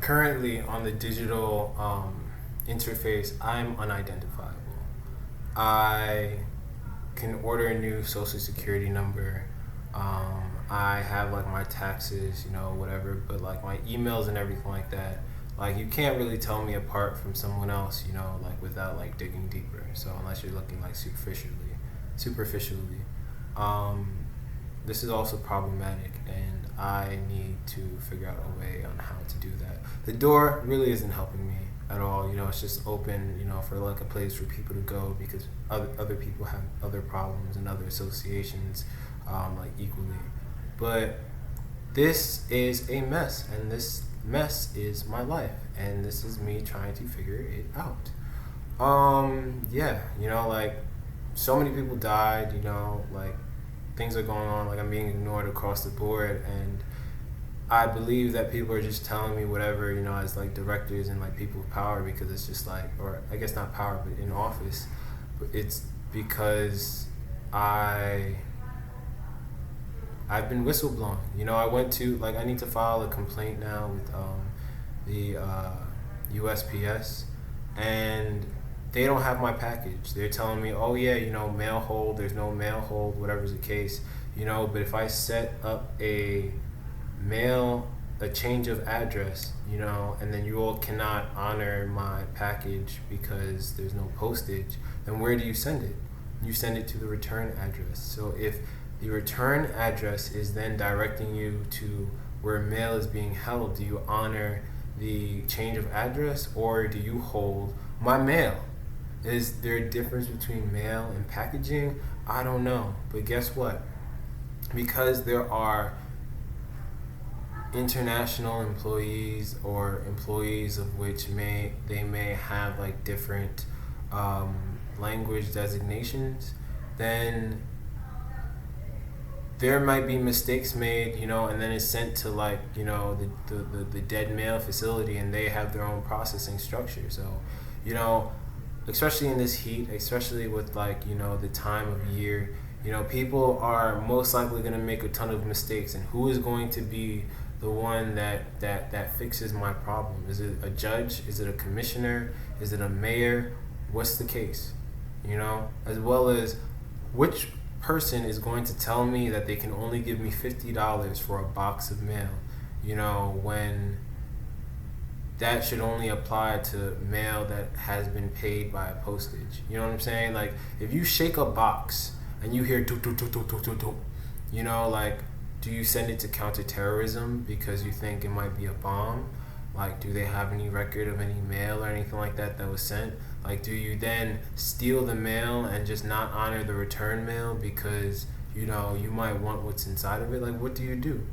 Currently on the digital interface, I'm unidentifiable. I can order a new social security number. I have like my taxes, whatever, but like my emails and everything like that. Like you can't really tell me apart from someone else, like without like digging deeper. So unless you're looking like superficially, um, this is also problematic, and I need to figure out a way on how to do that. The door really isn't helping me at all. It's just open, for like a place for people to go because other people have other problems and other associations, like equally. But this is a mess, and this mess is my life, and this is me trying to figure it out. Yeah, like so many people died, like things are going on, like I'm being ignored across the board, and I believe that people are just telling me whatever, as like directors and like people with power, because it's just like, or I guess not power, but in office, but it's because I've been whistleblowing. I went to like I need to file a complaint now with the USPS, and they don't have my package. They're telling me, oh yeah, mail hold. There's no mail hold, whatever's the case, But if I set up a change of address, and then you all cannot honor my package because there's no postage, then where do you send it? You send it to the return address. So if the return address is then directing you to where mail is being held, do you honor the change of address or do you hold my mail? Is there a difference between mail and packaging? I don't know. But guess what? Because there are international employees or employees of which may have like different language designations, then there might be mistakes made, and then it's sent to like, the dead mail facility, and they have their own processing structure. So, especially in this heat, especially with like, the time of year, people are most likely going to make a ton of mistakes, and who is going to be the one that fixes my problem? Is it a judge? Is it a commissioner? Is it a mayor? What's the case? As well as which person is going to tell me that they can only give me $50 for a box of mail, when that should only apply to mail that has been paid by a postage. You know what I'm saying? Like if you shake a box and you hear do do do do do do do, like do you send it to counterterrorism because you think it might be a bomb? Like, do they have any record of any mail or anything like that was sent? Like, do you then steal the mail and just not honor the return mail because, you might want what's inside of it? Like, what do you do?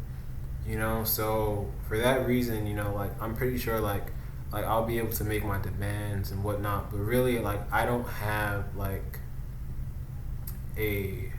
So for that reason, like, I'm pretty sure, like I'll be able to make my demands and whatnot. But really, like, I don't have, like, a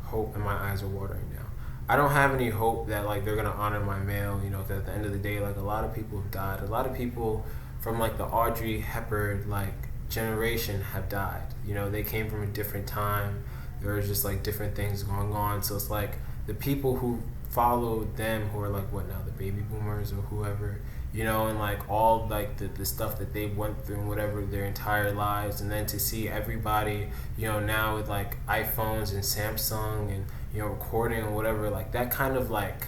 hope, and my eyes are watering now. I don't have any hope that like they're gonna honor my mail, because at the end of the day, like a lot of people have died. A lot of people from like the Audrey Hepburn like generation have died. They came from a different time. There was just like different things going on. So it's like the people who followed them, who are like what now, the baby boomers or whoever, and like all like the stuff that they went through and whatever their entire lives, and then to see everybody, now with like iPhones and Samsung and recording or whatever, like that kind of like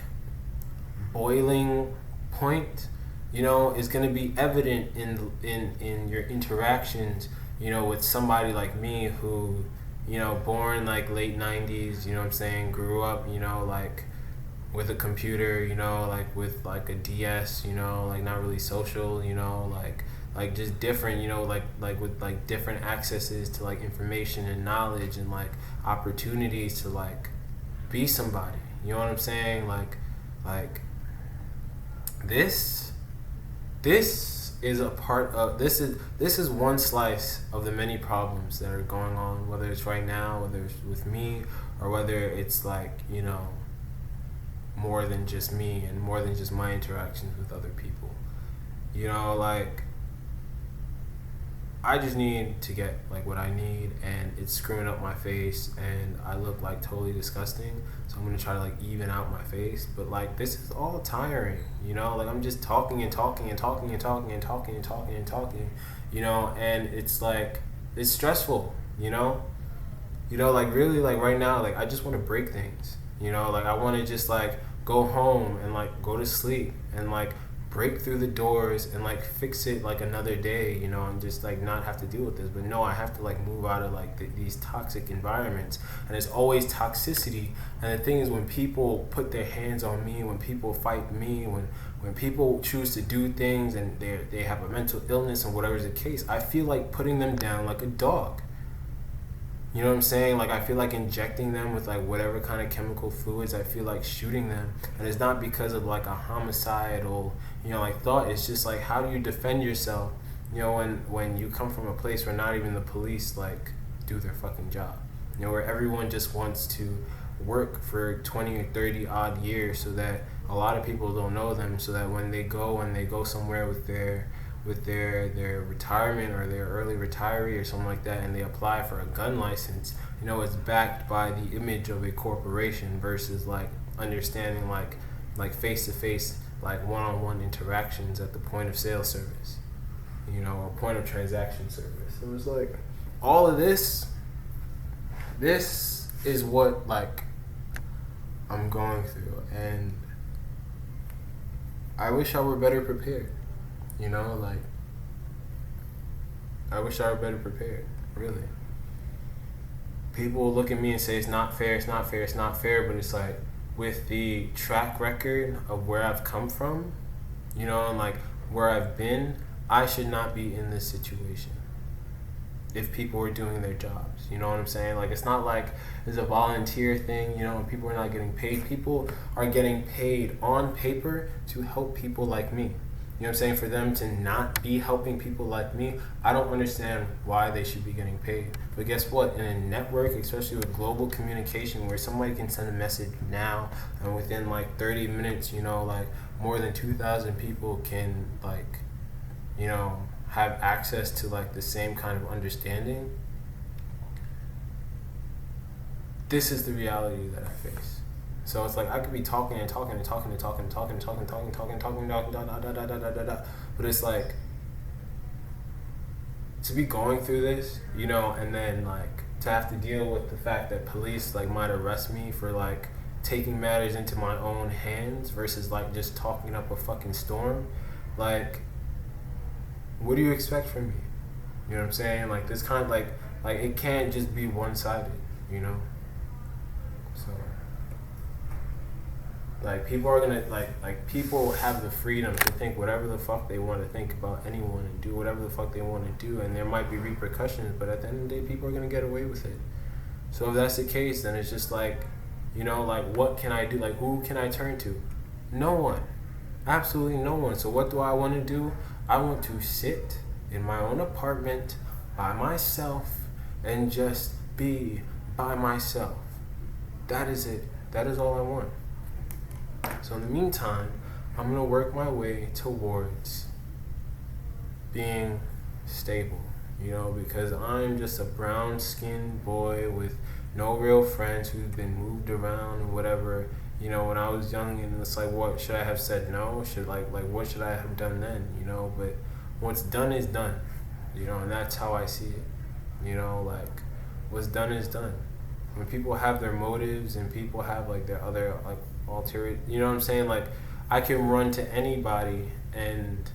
boiling point, is going to be evident in your interactions, with somebody like me who, born like late 90s, what I'm saying, grew up, like with a computer, like with like a DS, like not really social, like just different, like with like different accesses to like information and knowledge and like opportunities to like be somebody. You know what I'm saying? Like this is a part of this is one slice of the many problems that are going on, whether it's right now, whether it's with me, or whether it's like, more than just me and more than just my interactions with other people. Like I just need to get like what I need, and it's screwing up my face, and I look like totally disgusting. So I'm gonna try to like even out my face. But like this is all tiring, you know. Like I'm just talking and talking and talking and talking and talking and talking and talking, you know. And it's like it's stressful, you know. You know, like really, like right now, like I just want to break things, you know. Like I want to just like go home and like go to sleep and like break through the doors and like fix it like another day, you know, and just like not have to deal with this. But no, I have to like move out of like these toxic environments, and it's always toxicity. And the thing is, when people put their hands on me, when people fight me, when people choose to do things and they have a mental illness and whatever is the case, I feel like putting them down like a dog. You know what I'm saying? Like I feel like injecting them with like whatever kind of chemical fluids. I feel like shooting them, and it's not because of like a homicidal, you know, like thought. It's just like, how do you defend yourself? You know, when you come from a place where not even the police like do their fucking job. You know, where everyone just wants to work for 20 or 30 odd years, so that a lot of people don't know them, so that when they go somewhere with their retirement or their early retiree or something like that, and they apply for a gun license, you know, it's backed by the image of a corporation versus like understanding like face-to-face, like one-on-one interactions at the point of sale service, you know, or point of transaction service. So it's like all of this is what like I'm going through, and I wish I were better prepared. You know, like, I wish I were better prepared, really. People look at me and say, it's not fair, it's not fair, it's not fair, but it's like, with the track record of where I've come from, you know, and like, where I've been, I should not be in this situation if people were doing their jobs. You know what I'm saying? Like, it's not like it's a volunteer thing, you know, and people are not getting paid. People are getting paid on paper to help people like me. You know what I'm saying? For them to not be helping people like me, I don't understand why they should be getting paid. But guess what? In a network, especially with global communication, where somebody can send a message now, and within like 30 minutes, you know, like more than 2,000 people can like, you know, have access to like the same kind of understanding. This is the reality that I face. So it's like I could be talking and talking and talking and talking and talking and talking and talking and talking and talking, but it's like to be going through this, you know, and then like to have to deal with the fact that police like might arrest me for like taking matters into my own hands versus like just talking up a fucking storm. Like, what do you expect from me? You know what I'm saying? Like this kind of like it can't just be one-sided, you know. So. Like people are gonna like people have the freedom to think whatever the fuck they want to think about anyone and do whatever the fuck they want to do, and there might be repercussions, but at the end of the day, people are gonna get away with it. So if that's the case, then it's just like, you know, like what can I do? Like who can I turn to? No one, absolutely no one. So what do I want to do? I want to sit in my own apartment by myself and just be by myself. That is it. That is all I want. So in the meantime, I'm going to work my way towards being stable, you know, because I'm just a brown-skinned boy with no real friends who've been moved around and whatever. You know, when I was young, and it's like, what should I have said no? Should like what should I have done then? You know, but what's done is done, you know, and that's how I see it. You know, like what's done is done. When people have their motives and people have like their other like ulterior, you know what I'm saying? Like I can run to anybody and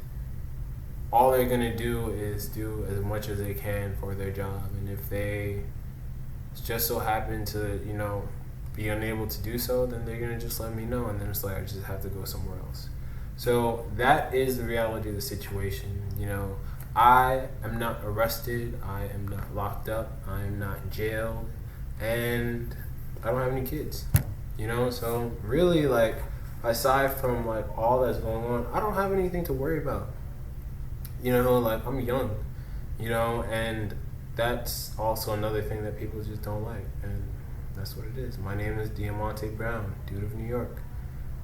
all they're gonna do is do as much as they can for their job, and if they just so happen to, you know, be unable to do so, then they're gonna just let me know, and then it's like I just have to go somewhere else. So that is the reality of the situation. You know, I am not arrested, I am not locked up, I am not jailed, and I don't have any kids. You know, so really, like, aside from like all that's going on, I don't have anything to worry about. You know, like I'm young, you know, and that's also another thing that people just don't like, and that's what it is. My name is Diamante Brown, Dude of New York.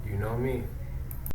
You know me.